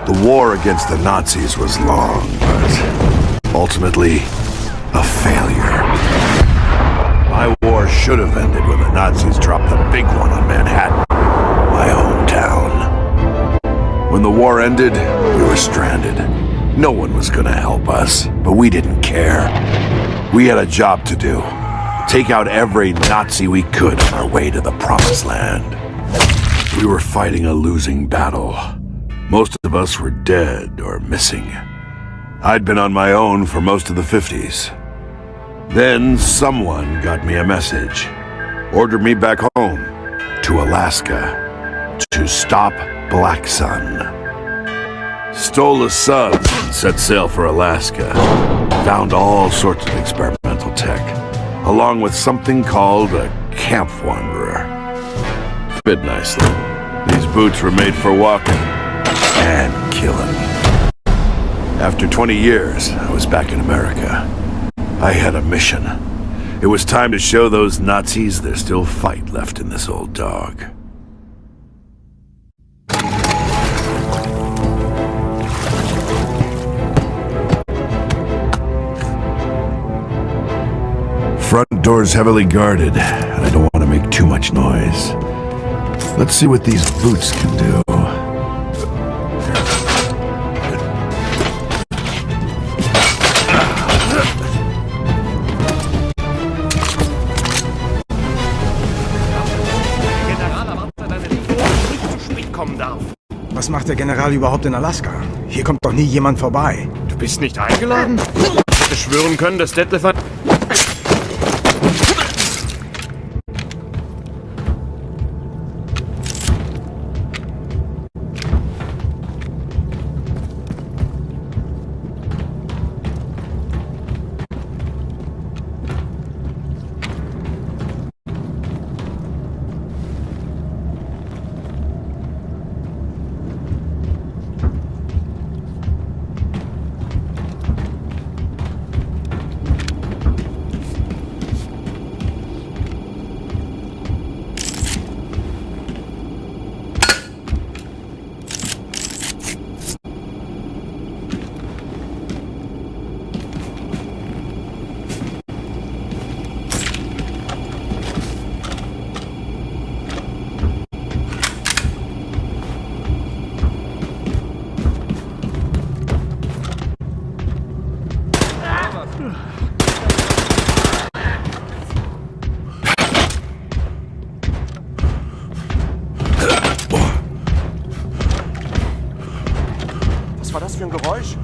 The war against the Nazis was long, but ultimately a failure. My war should have ended when the Nazis dropped the big one on Manhattan, my hometown. When the war ended, we were stranded. No one was gonna help us, but we didn't care. We had a job to do. Take out every Nazi we could on our way to the Promised Land. We were fighting a losing battle. Most of us were dead or missing. I'd been on my own for most of the 50s. Then someone got me a message. Ordered me back home, to Alaska, to stop Black Sun. Stole a sub and set sail for Alaska. Found all sorts of experimental tech, along with something called a camp wanderer. Fit nicely. These boots were made for walking and killing. After 20 years, I was back in America. I had a mission. It was time to show those Nazis there's still fight left in this old dog. Front door's heavily guarded, and I don't want to make too much noise. Let's see what these boots can do. Was macht der General überhaupt in Alaska? Hier kommt doch nie jemand vorbei. Du bist nicht eingeladen? Ich hätte schwören können, dass Detlef hat... Was war das für ein Geräusch?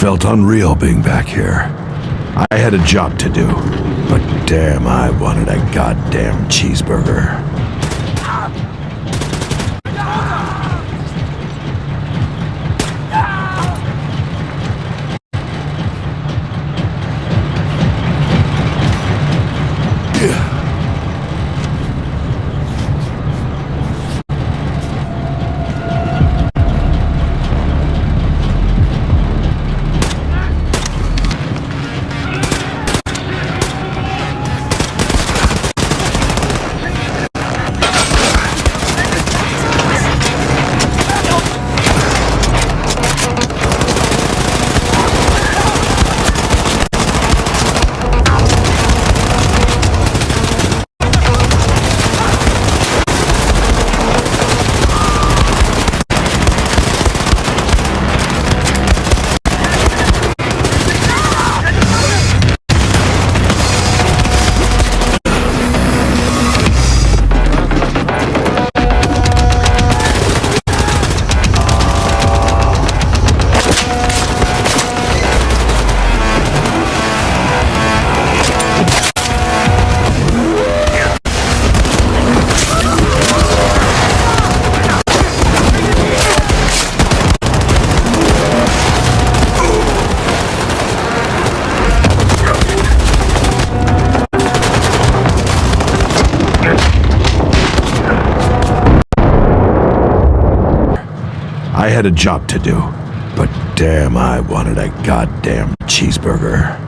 felt unreal being back here. I had a job to do, but damn, I wanted a goddamn cheeseburger. I had a job to do, but damn, I wanted a goddamn cheeseburger.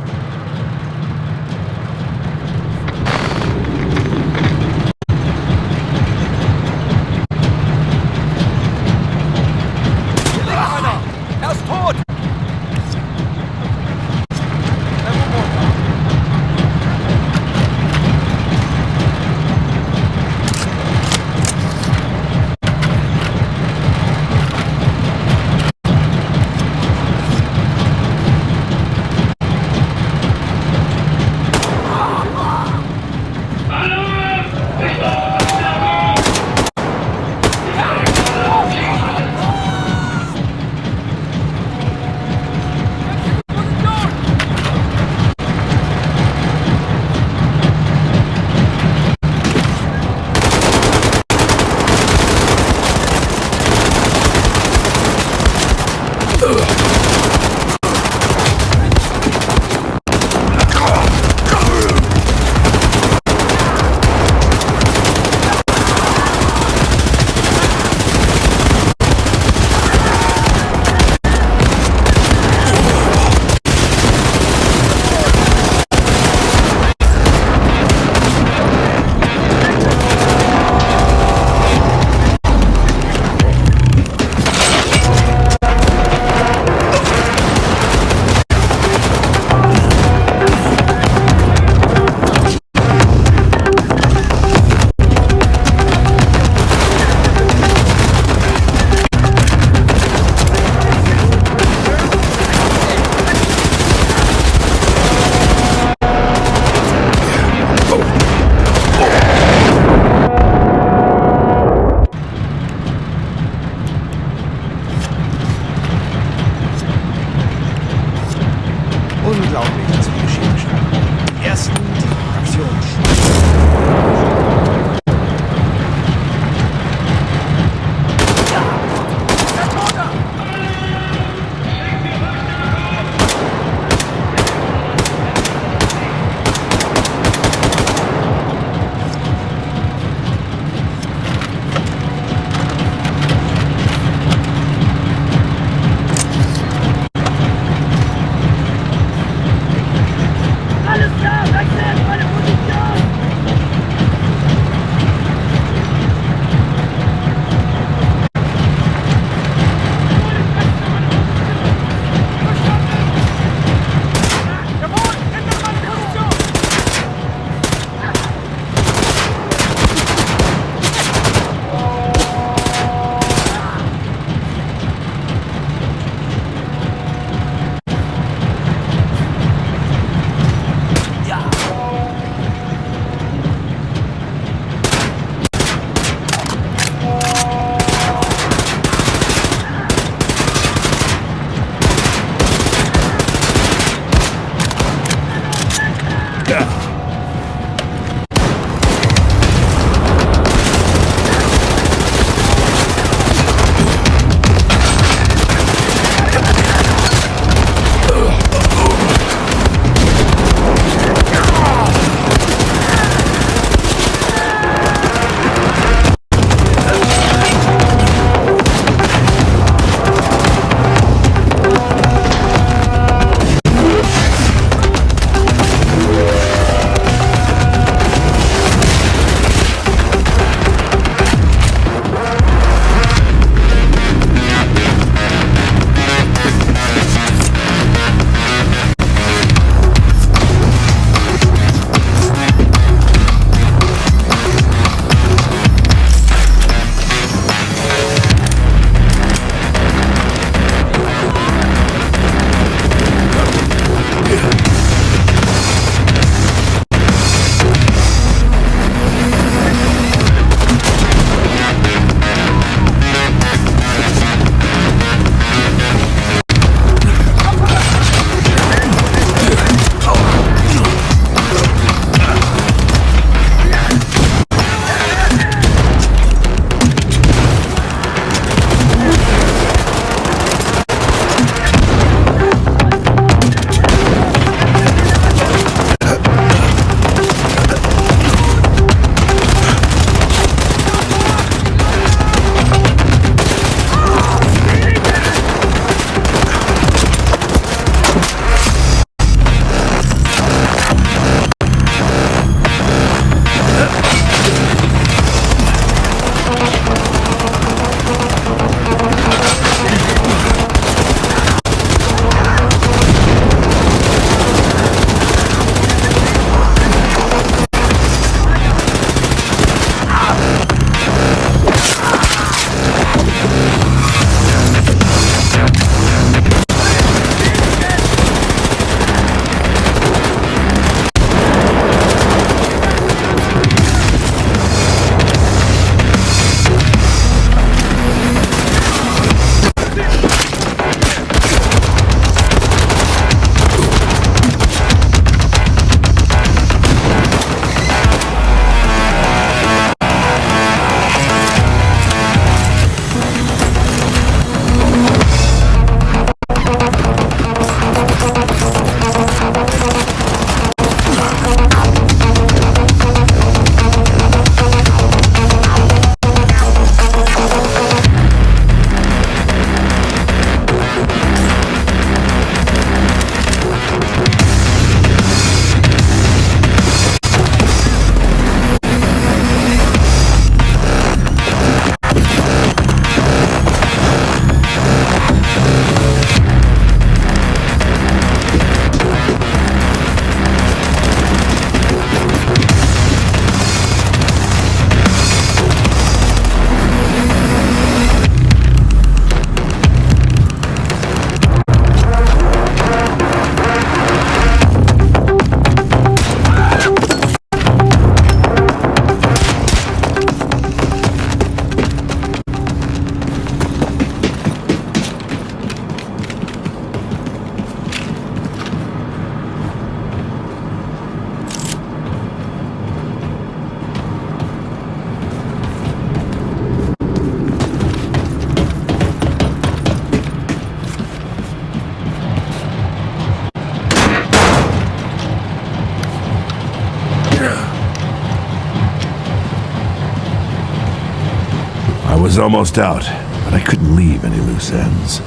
was almost out, but I couldn't leave any loose ends.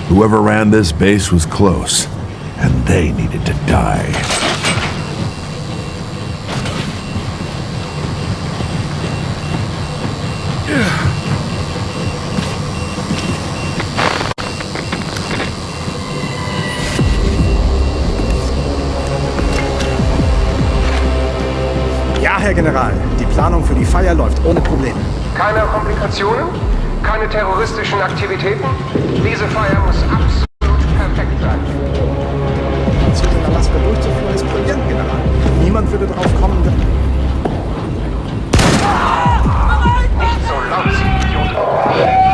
Whoever ran this base was close, and they needed to die. Ja, Herr General. Die Planung für die Feier läuft ohne Probleme. Keine Komplikationen? Keine terroristischen Aktivitäten? Diese Feier muss absolut perfekt sein. Zu den Alaska durchzuführen ist brillant, General. Niemand würde drauf kommen. Nicht so laut, Sie Idiot.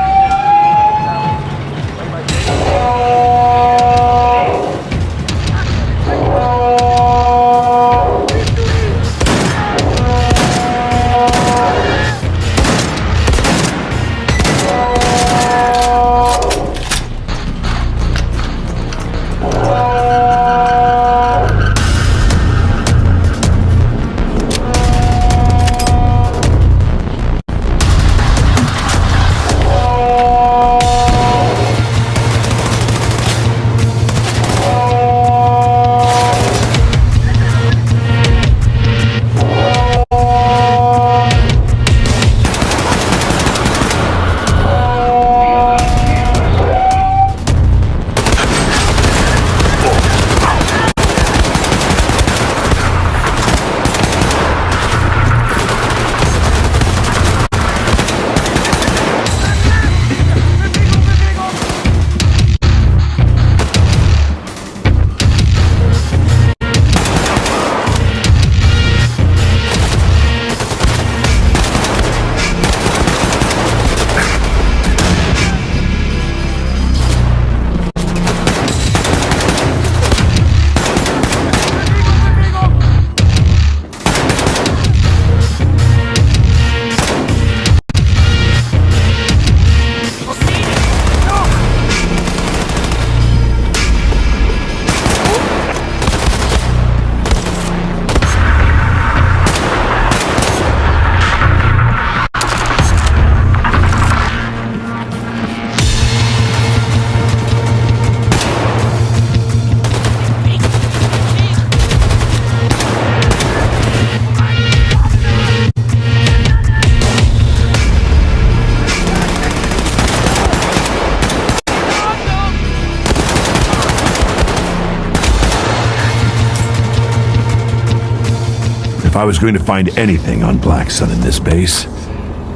If I was going to find anything on Black Sun in this base,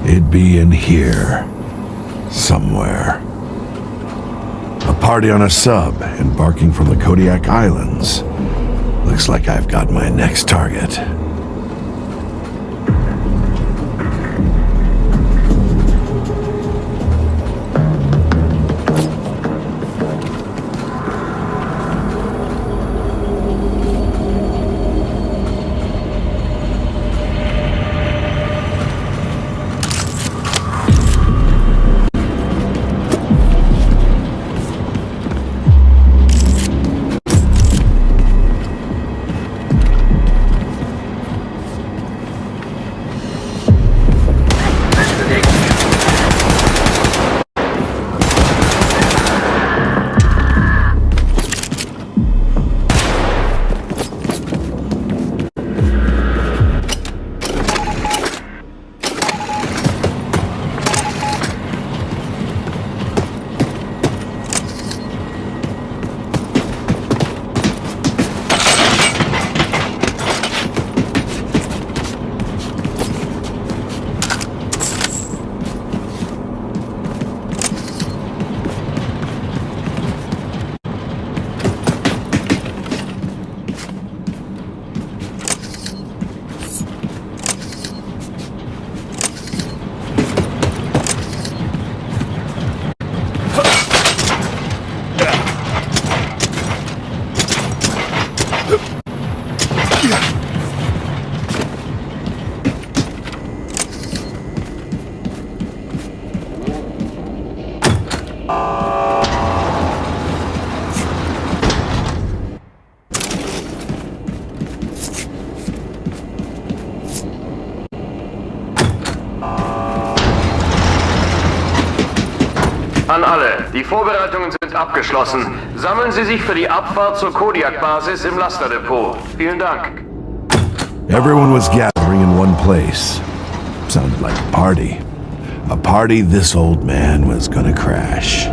it'd be in here. Somewhere. A party on a sub, embarking from the Kodiak Islands. Looks like I've got my next target. An alle, die Vorbereitungen sind abgeschlossen. Sammeln Sie sich für die Abfahrt zur Kodiak-Basis im Lasterdepot. Vielen Dank. Everyone was gathering in one place. Sounded like a party. A party this old man was gonna crash.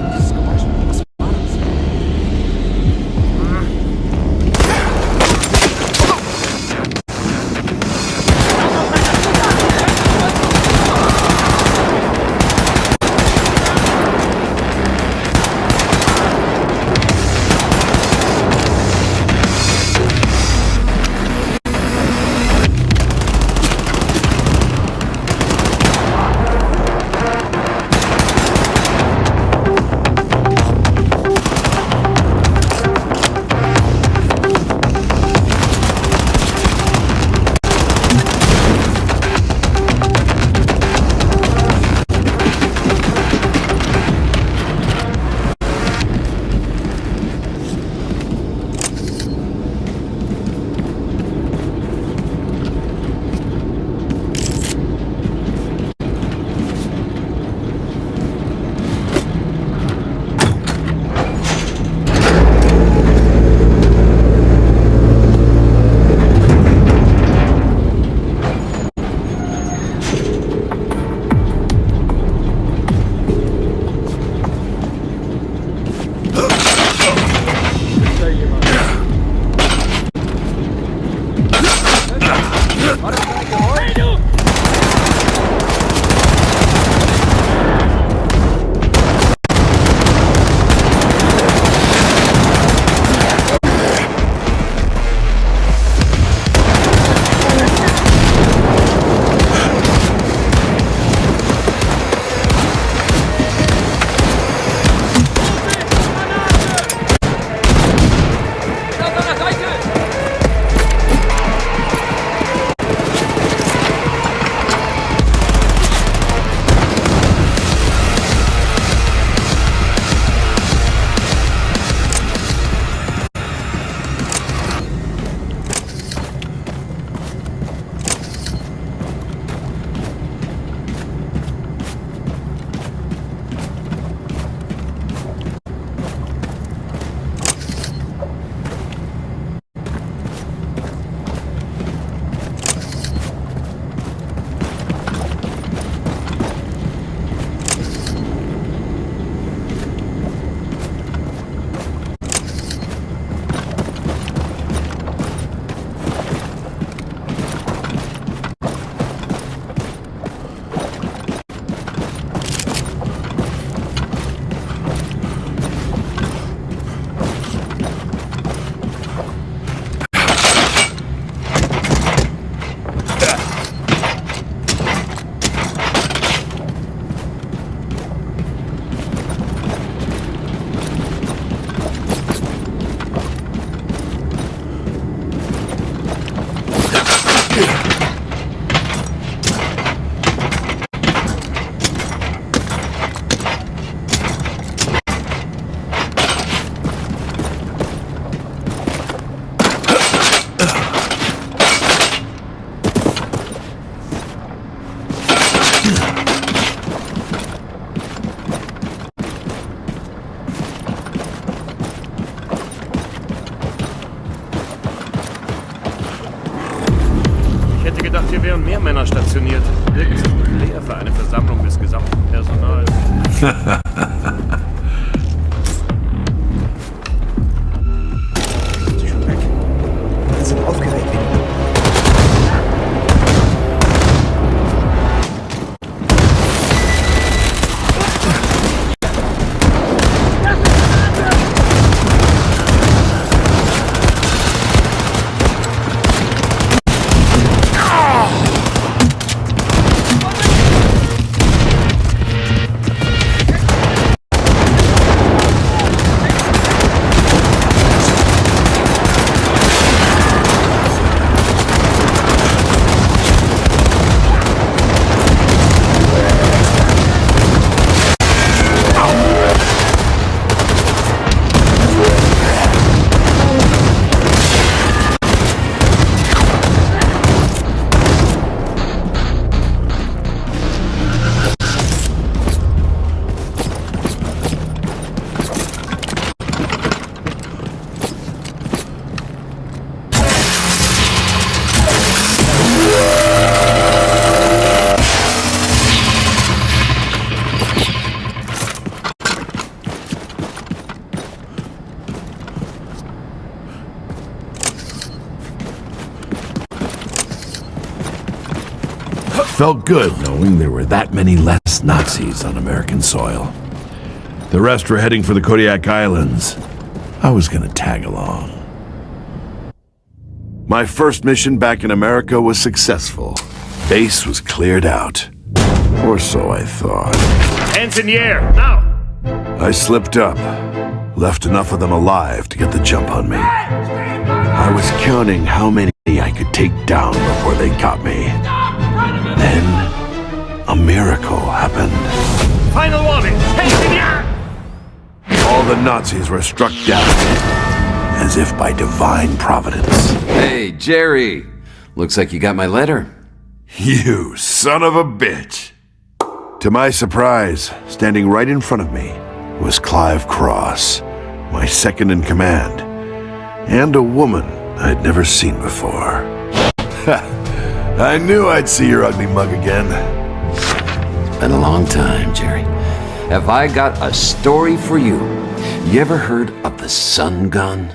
Hier wären mehr Männer stationiert. Wirkt ziemlich leer für eine Versammlung des gesamten Personals. Sie schon weg. Wir sind aufgeregt. felt good knowing there were that many less Nazis on American soil. The rest were heading for the Kodiak Islands. I was gonna tag along. My first mission back in America was successful. Base was cleared out. Or so I thought. Hands in the air, now! I slipped up. Left enough of them alive to get the jump on me. I was counting how many I could take down before they got me. Then, a miracle happened. Final warning, hands in the air! All the Nazis were struck down, as if by divine providence. Hey, Jerry. Looks like you got my letter. You son of a bitch! To my surprise, standing right in front of me was Clive Cross, my second in command, and a woman I'd never seen before. I knew I'd see your ugly mug again. It's been a long time, Jerry. Have I got a story for you? You ever heard of the sun gun?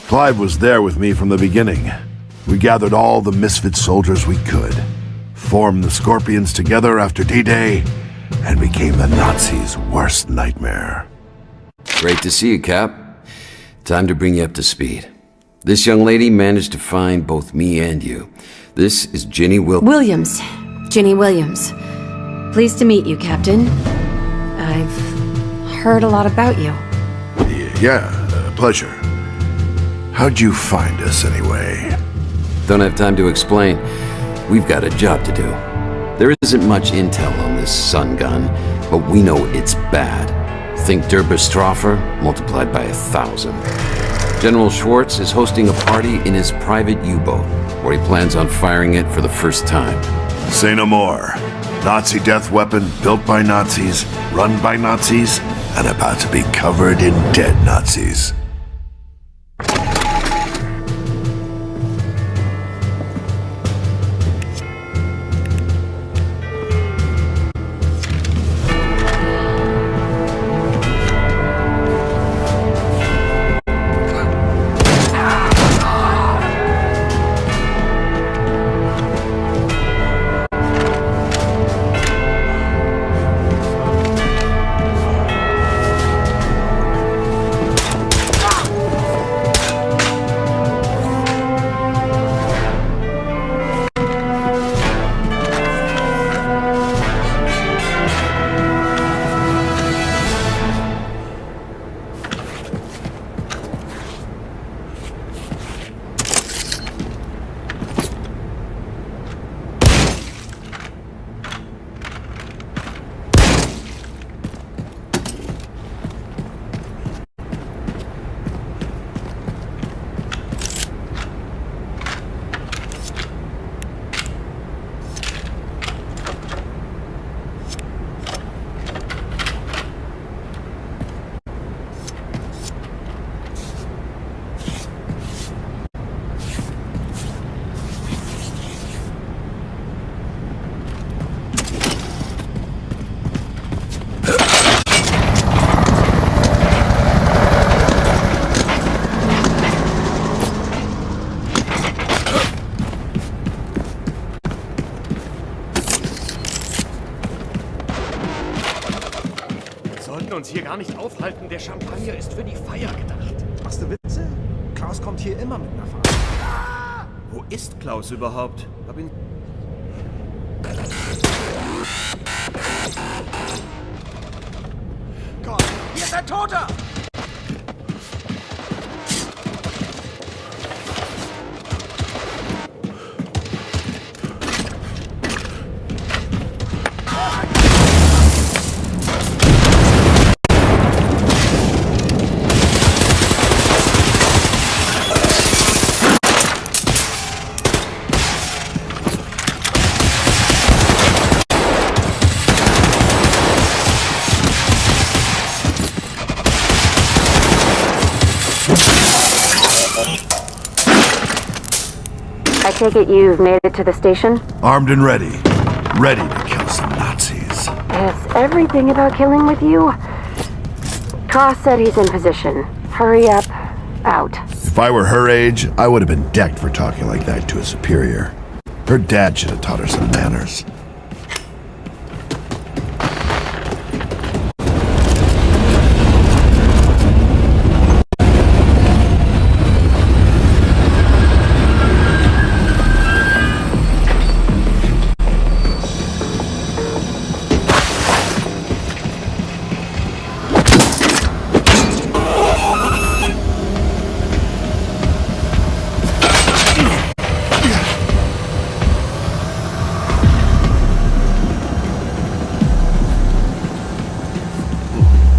Clive was there with me from the beginning. We gathered all the misfit soldiers we could, formed the Scorpions together after D-Day, and became the Nazis' worst nightmare. Great to see you, Cap. Time to bring you up to speed. This young lady managed to find both me and you. This is Ginny Williams. Ginny Williams. Pleased to meet you, Captain. I've heard a lot about you. Yeah, pleasure. How'd you find us, anyway? Don't have time to explain. We've got a job to do. There isn't much intel on this sun gun, but we know it's bad. Think Derbestroffer multiplied by 1,000. General Schwartz is hosting a party in his private U-boat, where he plans on firing it for the first time. Say no more. Nazi death weapon built by Nazis, run by Nazis, and about to be covered in dead Nazis. Uns hier gar nicht aufhalten. Der Champagner ist für die Feier gedacht. Machst du Witze? Klaus kommt hier immer mit einer Fahrt. Wo ist Klaus überhaupt? Hab ihn... Gott, hier ist ein Toter! I take it you've made it to the station? Armed and ready. Ready to kill some Nazis. Is everything about killing with you? Cross said he's in position. Hurry up. Out. If I were her age, I would have been decked for talking like that to a superior. Her dad should have taught her some manners.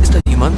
Ist da jemand?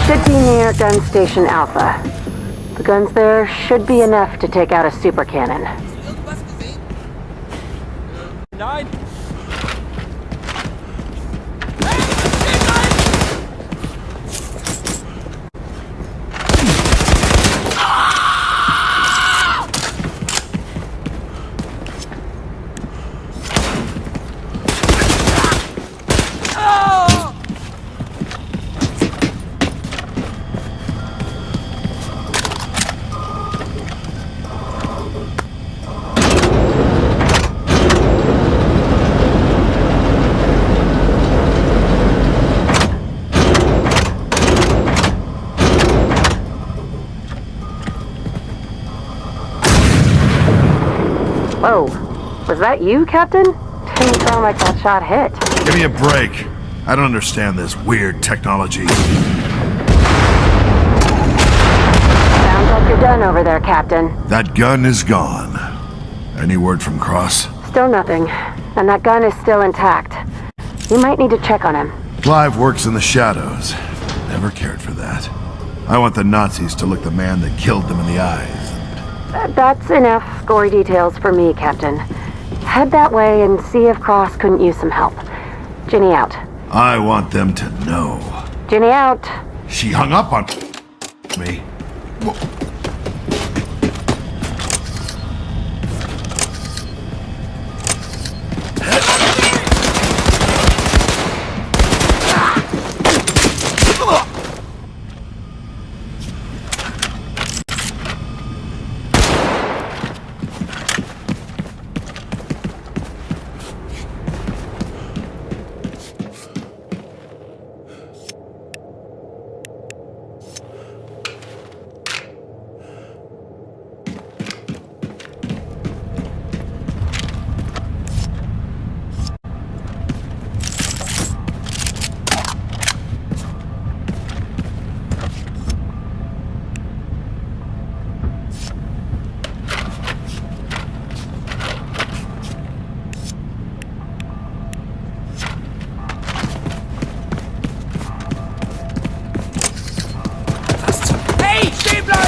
should be near Gun Station Alpha. The guns there should be enough to take out a super cannon. Nein! Whoa, was that you, Captain? Didn't sound like that shot hit. Give me a break. I don't understand this weird technology. Sounds like you're done over there, Captain. That gun is gone. Any word from Cross? Still nothing. And that gun is still intact. You might need to check on him. Clive works in the shadows. Never cared for that. I want the Nazis to look the man that killed them in the eyes. That's enough gory details for me, Captain. Head that way and see if Cross couldn't use some help. Ginny out. I want them to know. Ginny out. She hung up on me. Hey, stehen bleiben!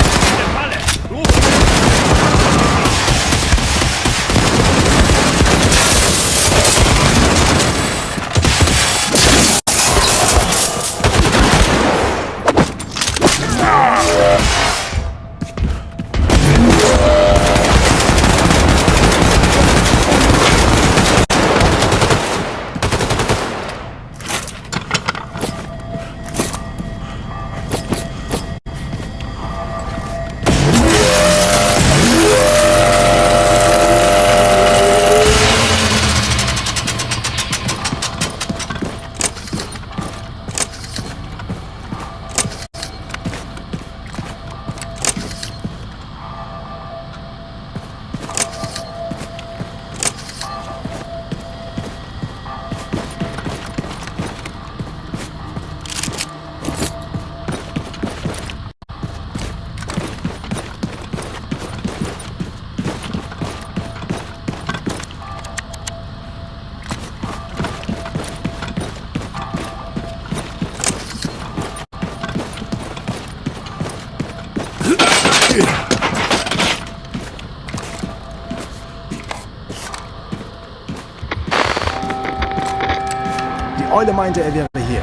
Die Eule meinte, er wäre hier.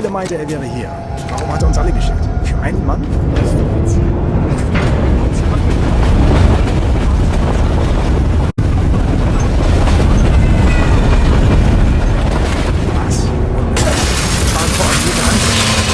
Eule meinte, er wäre hier. Warum hat er uns alle geschickt? Für einen Mann? Was?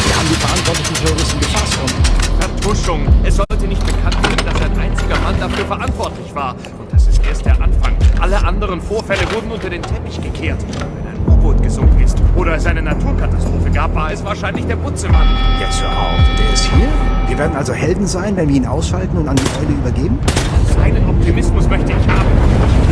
Wir haben die verantwortlichen Terroristen gefasst und... Vertuschung. Es sollte nicht bekannt werden, dass ein einziger Mann dafür verantwortlich war. Und das ist erst der Anfang. Alle anderen Vorfälle wurden unter den Teppich gekehrt. Wenn ein U-Boot gesunken ist oder es eine Naturkatastrophe gab, war es wahrscheinlich der Butzemann. Jetzt hör auf. Der ist hier? Wir werden also Helden sein, wenn wir ihn ausschalten und an die Eule übergeben? Seinen Optimismus möchte ich haben.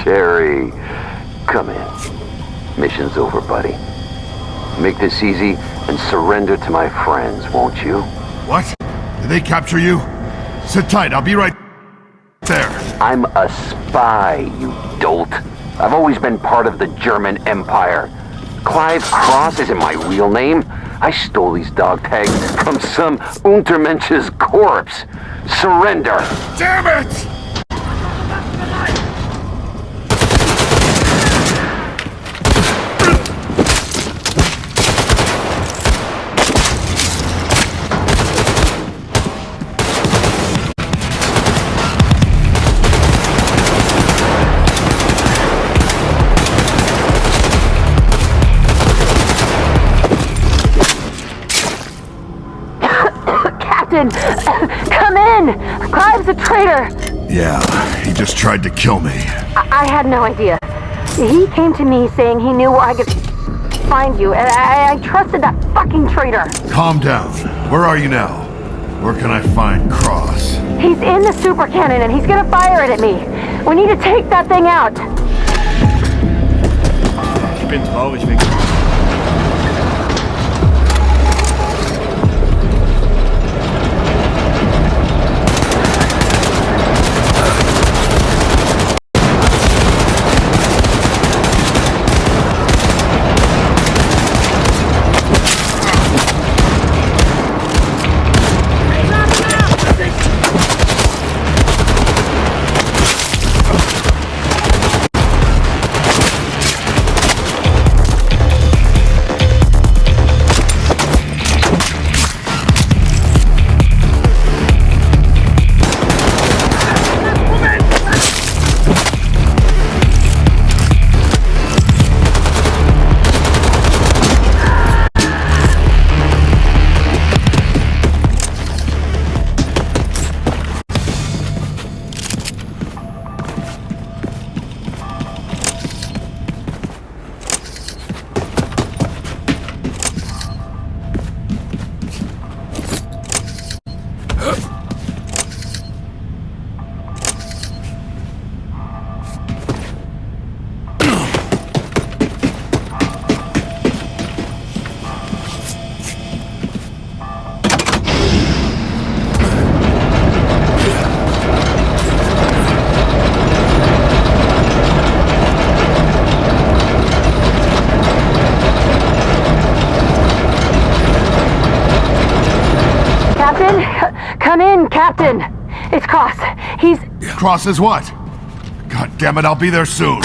Terry, come in. Mission's over, buddy. Make this easy and surrender to my friends, won't you? What? Did they capture you? Sit tight, I'll be right there. I'm a spy, you dolt. I've always been part of the German Empire. Clive Cross isn't my real name. I stole these dog tags from some Untermensch's corpse. Surrender. Damn it! Captain! Come in! Clive's a traitor! Yeah, he just tried to kill me. I had no idea. He came to me saying he knew where I could find you, and I trusted that fucking traitor. Calm down. Where are you now? Where can I find Cross? He's in the super cannon, and he's gonna fire it at me. We need to take that thing out. Ich bin traurig wegen... Come in, Captain! It's Cross. He's... Cross is what? God damn it, I'll be there soon.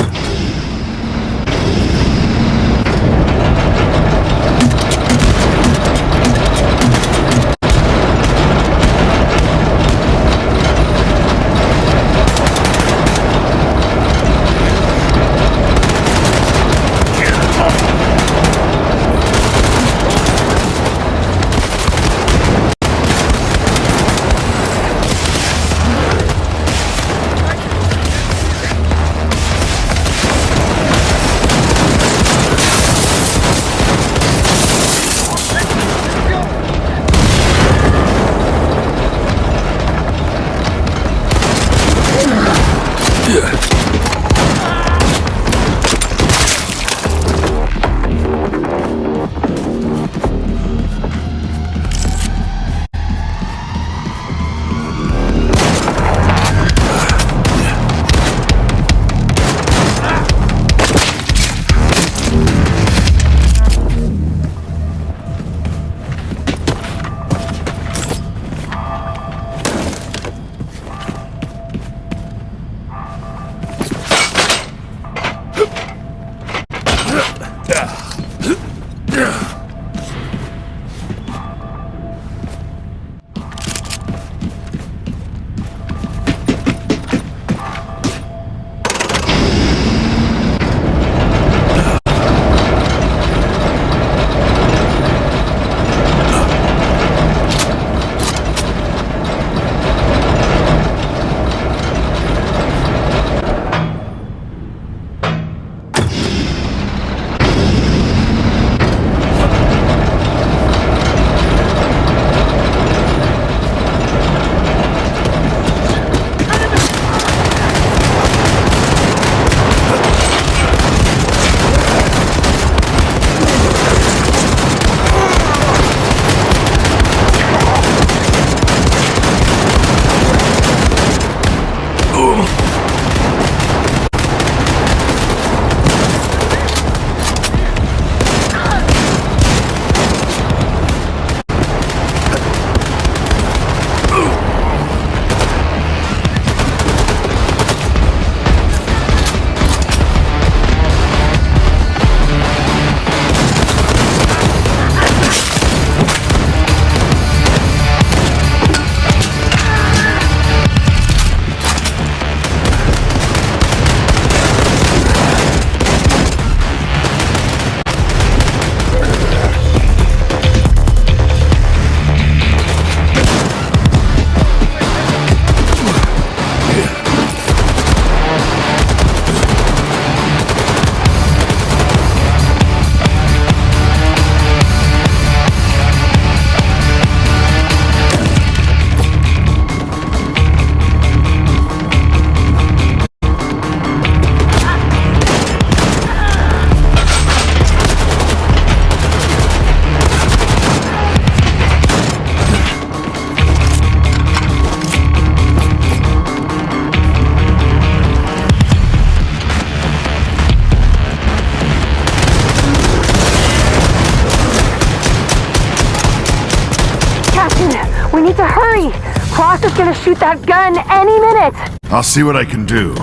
We need to hurry! Cross is gonna shoot that gun any minute! I'll see what I can do.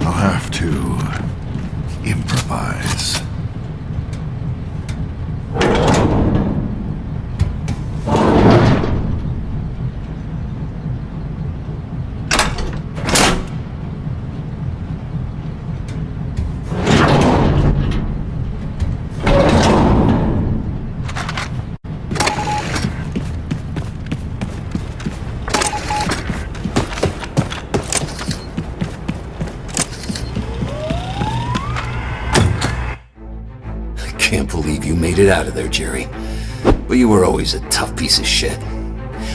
I'll have to improvise. Can't believe you made it out of there, Jerry. But you were always a tough piece of shit.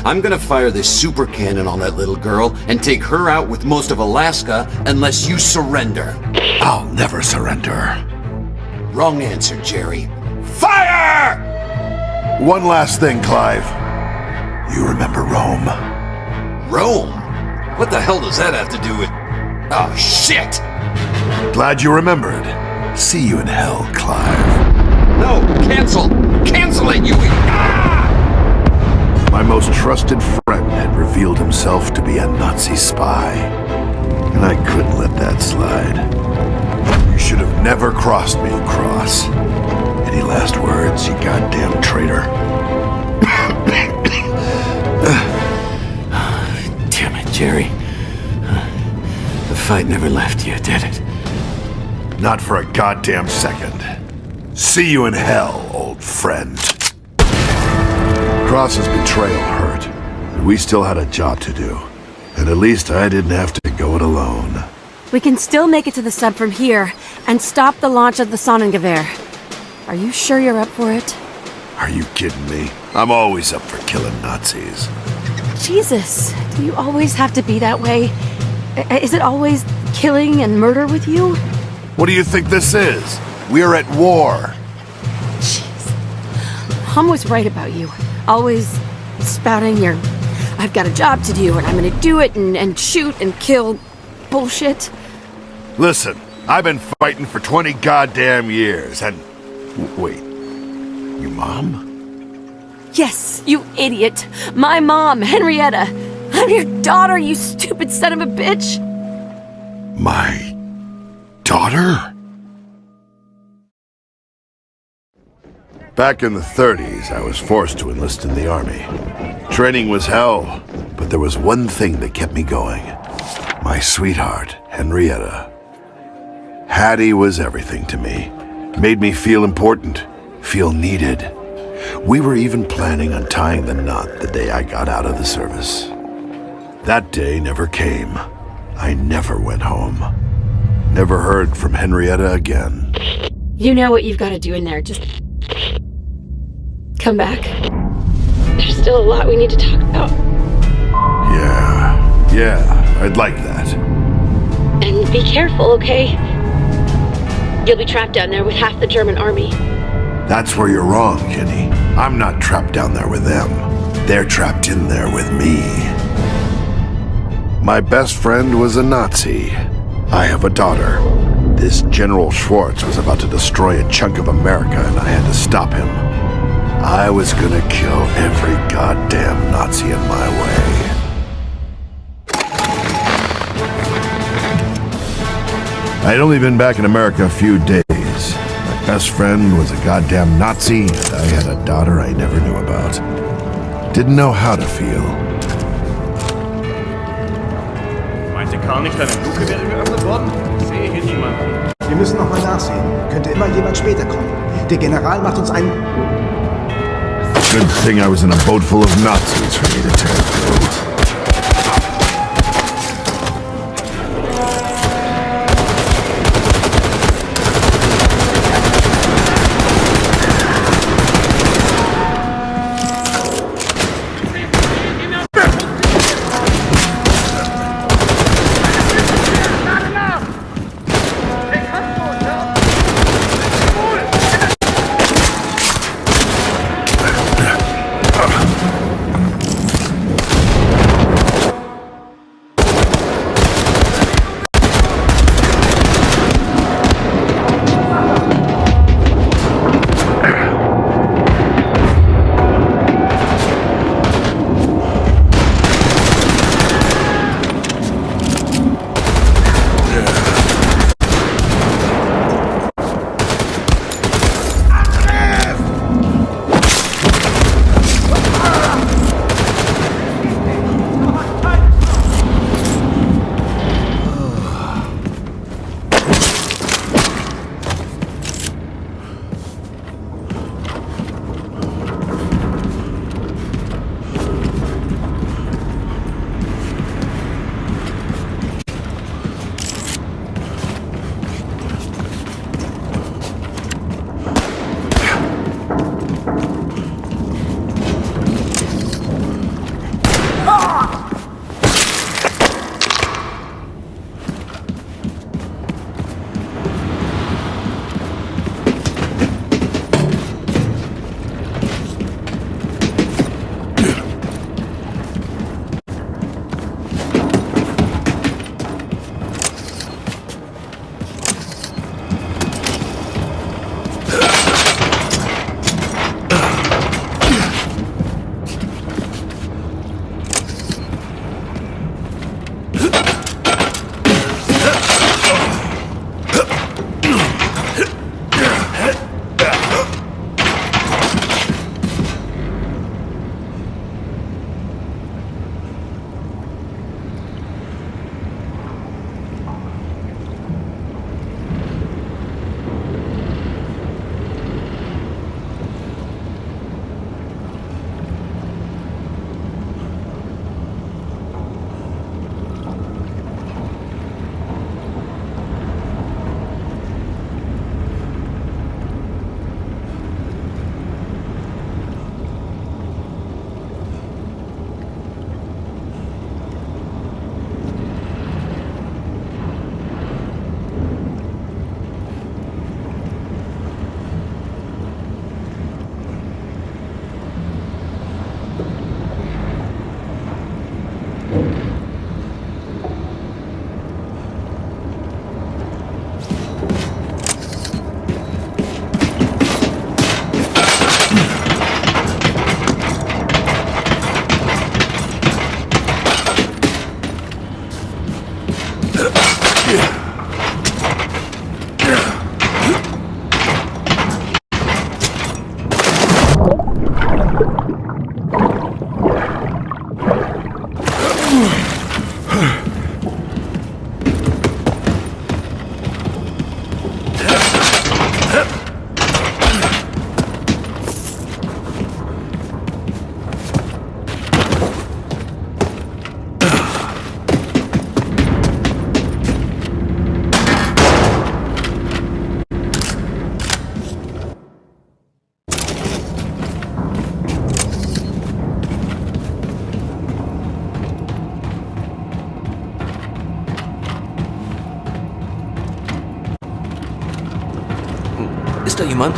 I'm gonna fire this super cannon on that little girl and take her out with most of Alaska unless you surrender. I'll never surrender. Wrong answer, Jerry. Fire! One last thing, Clive. You remember Rome? Rome? What the hell does that have to do with... Oh, shit! Glad you remembered. See you in hell, Clive. No, cancel! Cancel it, you... Ah! My most trusted friend had revealed himself to be a Nazi spy. And I couldn't let that slide. You should have never crossed me, Cross. Any last words, you goddamn traitor? Damn it, Jerry. The fight never left you, did it? Not for a goddamn second. See you in hell, old friend. Cross's betrayal hurt, but we still had a job to do. And at least I didn't have to go it alone. We can still make it to the sub from here and stop the launch of the Sonnengewehr. Are you sure you're up for it? Are you kidding me? I'm always up for killing Nazis. Jesus, do you always have to be that way? Is it always killing and murder with you? What do you think this is? We're at war. Jeez. Mom was right about you. Always spouting your, I've got a job to do and I'm gonna do it and shoot and kill bullshit. Listen, I've been fighting for 20 goddamn years and... Wait, your mom? Yes, you idiot. My mom, Henrietta. I'm your daughter, you stupid son of a bitch. My daughter? Back in the 30s, I was forced to enlist in the army. Training was hell, but there was one thing that kept me going. My sweetheart, Henrietta. Hattie was everything to me. Made me feel important, feel needed. We were even planning on tying the knot the day I got out of the service. That day never came. I never went home. Never heard from Henrietta again. You know what you've got to do in there. Just come back. There's still a lot we need to talk about. Yeah, I'd like that. And be careful, okay? You'll be trapped down there with half the German army. That's where you're wrong, Jenny. I'm not trapped down there with them. They're trapped in there with me. My best friend was a Nazi. I have a daughter. This General Schwartz was about to destroy a chunk of America and I had to stop him. I was gonna kill every goddamn Nazi in my way. I'd only been back in America a few days. My best friend was a goddamn Nazi, and I had a daughter I never knew about. Didn't know how to feel. Meinte Karl nicht, deine Luke wäre geöffnet worden? Ich sehe hier niemanden. Wir müssen noch mal nachsehen. Könnte immer jemand später kommen. Der General macht uns einen... Good thing I was in a boat full of Nazis for me to tear through. da jemand?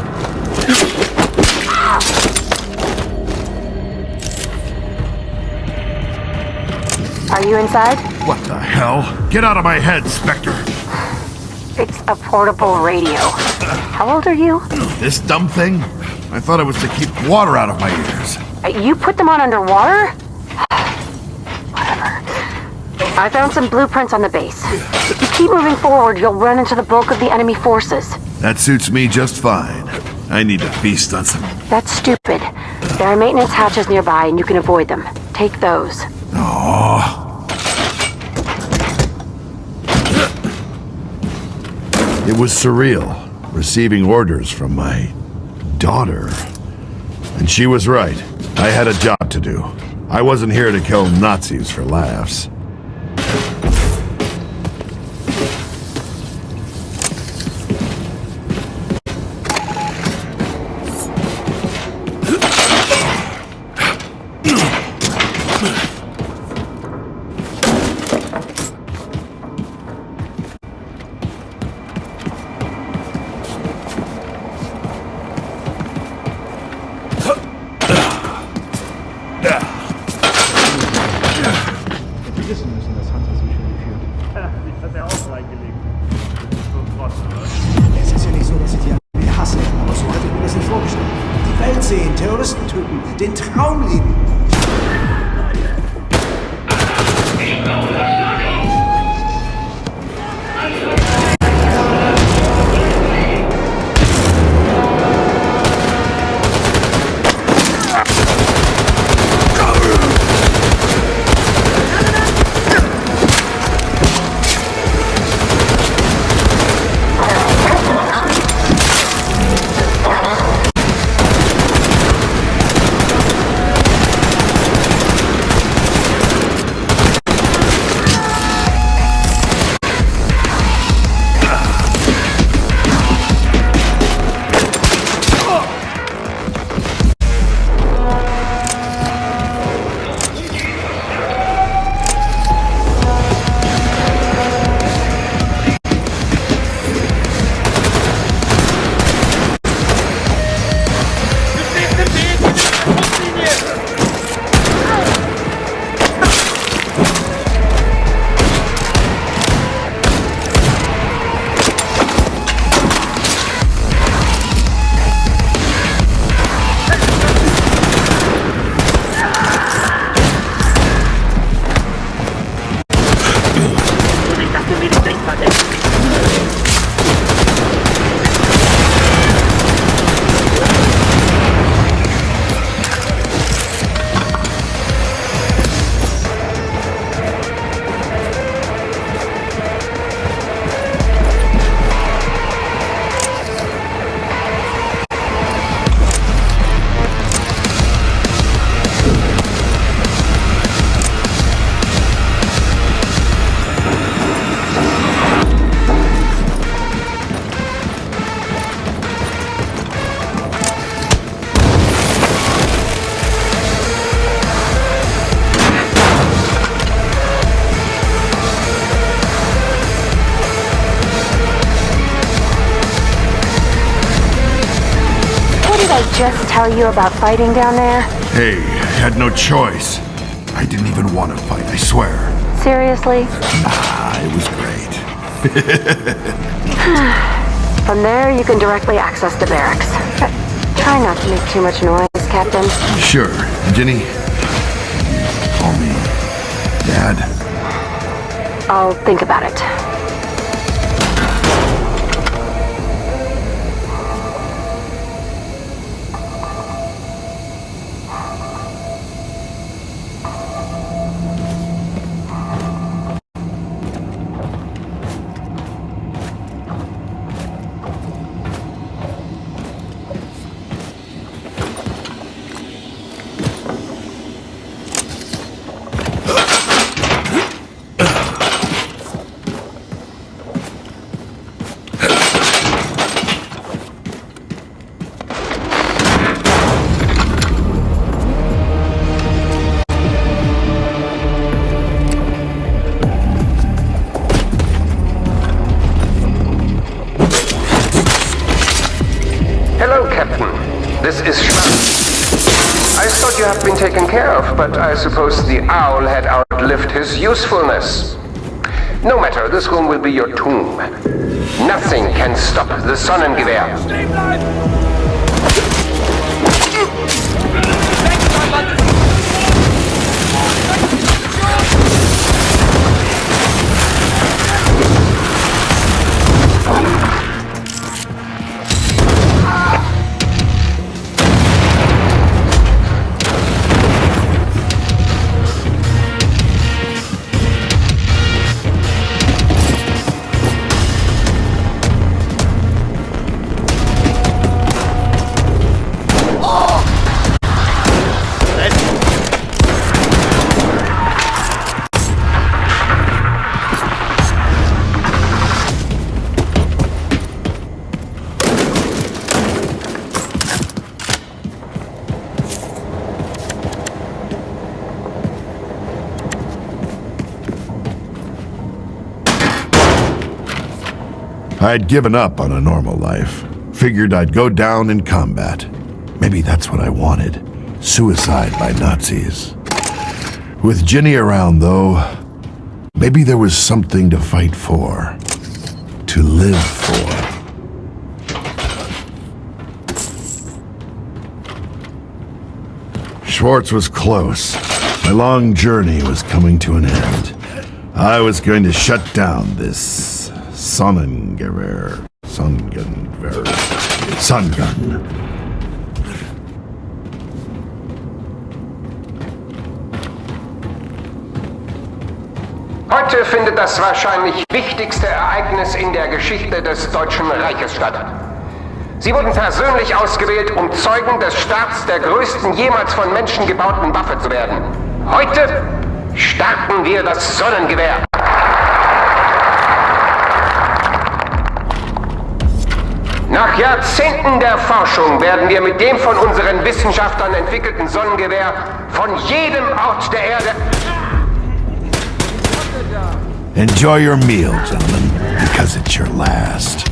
Are you inside? What the hell? Get out of my head, Spectre! It's a portable radio. How old are you? This dumb thing? I thought it was to keep water out of my ears. You put them on underwater? Whatever. I found some blueprints on the base. If you keep moving forward, you'll run into the bulk of the enemy forces. That suits me just fine. I need to feast on some... That's stupid. There are maintenance hatches nearby, and you can avoid them. Take those. Aww. It was surreal, receiving orders from my daughter. And she was right. I had a job to do. I wasn't here to kill Nazis for laughs. Es ist ja nicht so, dass ich die Armee hasse, aber so hatte ich mir das nicht vorgestellt. Die Welt sehen, Terroristen töten, den Traum leben. Just tell you about fighting down there? Hey, I had no choice. I didn't even want to fight, I swear. Seriously? Nah, it was great. From there, you can directly access the barracks. Try not to make too much noise, Captain. Sure. Jenny, call me Dad. I'll think about it. This is Schwarz. I thought you had been taken care of, but I suppose the owl had outlived his usefulness. No matter, this room will be your tomb. Nothing can stop the Sonnengewehr. Stehen bleiben! I'd given up on a normal life. Figured I'd go down in combat. Maybe that's what I wanted. Suicide by Nazis. With Ginny around, though, maybe there was something to fight for. To live for. Schwartz was close. My long journey was coming to an end. I was going to shut down this Sun gun. Heute findet das wahrscheinlich wichtigste Ereignis in der Geschichte des Deutschen Reiches statt. Sie wurden persönlich ausgewählt, um Zeugen des Starts der größten jemals von Menschen gebauten Waffe zu werden. Heute starten wir das Sonnengewehr. Nach Jahrzehnten der Forschung werden wir mit dem von unseren Wissenschaftlern entwickelten Sonnengewehr von jedem Ort der Erde... Enjoy your meal, gentlemen, because it's your last.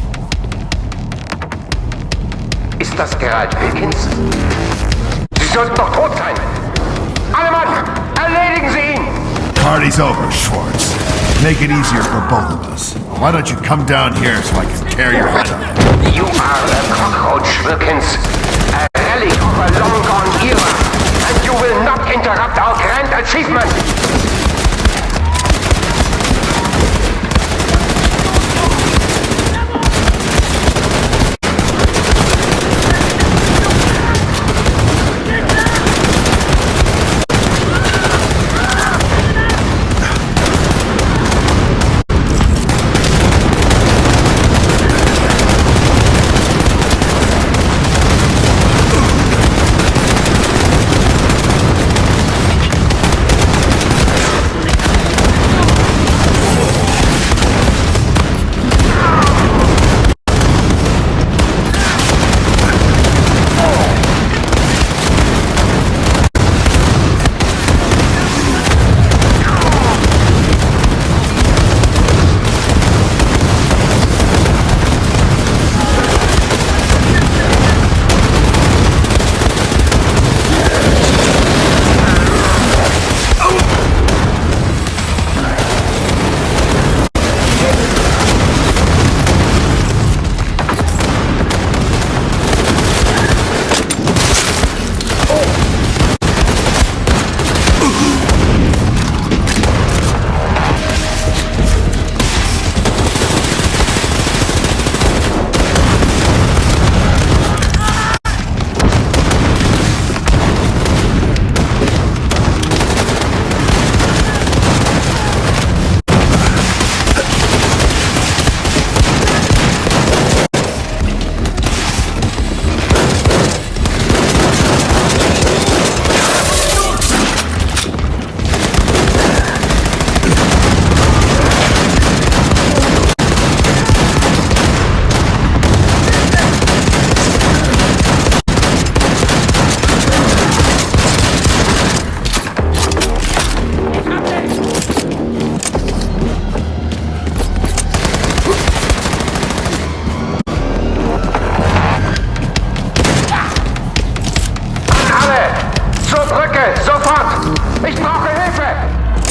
Ist das Gerald Wilkins? Sie sollten doch tot sein! Alle Mann, erledigen Sie ihn! Party's over, Schwartz. Make it easier for both of us. Why don't you come down here so I can tear your head off? You are a cockroach, Wilkins. A relic of a long-gone era. And you will not interrupt our grand achievement!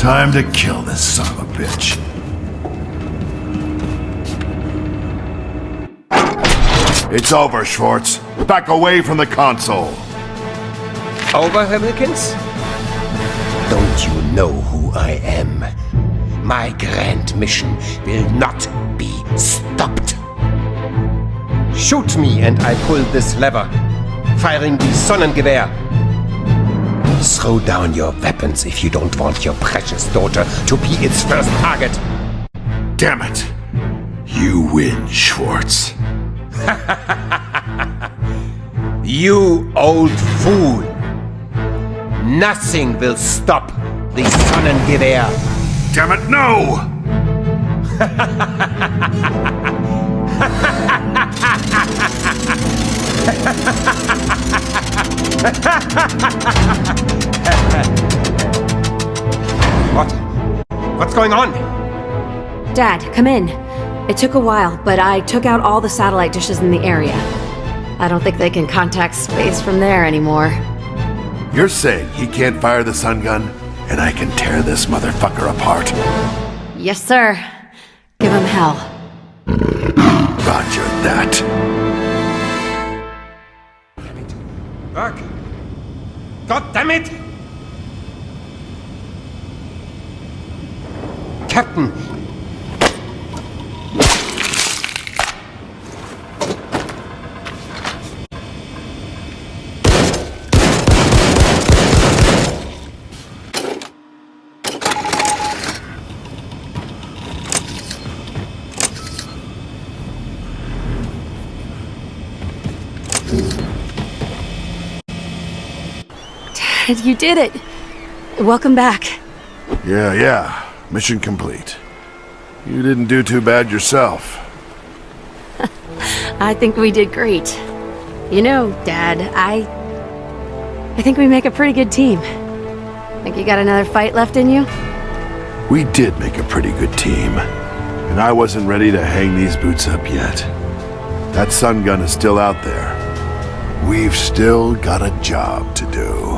Time to kill this son of a bitch. It's over, Schwartz. Back away from the console. Over, Himmelkins? Don't you know who I am? My grand mission will not be stopped. Shoot me and I pull this lever, firing the Sonnengewehr. Throw down your weapons if you don't want your precious daughter to be its first target. Damn it. You win, Schwartz. You old fool! Nothing will stop the Sonnengewehr. Damn it, no! What? What's going on? Dad, come in. It took a while, but I took out all the satellite dishes in the area. I don't think they can contact space from there anymore. You're saying he can't fire the sun gun, and I can tear this motherfucker apart? Yes, sir. Give him hell. Roger that. Fuck! God damn it! Captain! Dad, you did it. Welcome back. Yeah. Mission complete. You didn't do too bad yourself. I think we did great. You know, Dad, I think we make a pretty good team. Think you got another fight left in you? We did make a pretty good team. And I wasn't ready to hang these boots up yet. That sun gun is still out there. We've still got a job to do.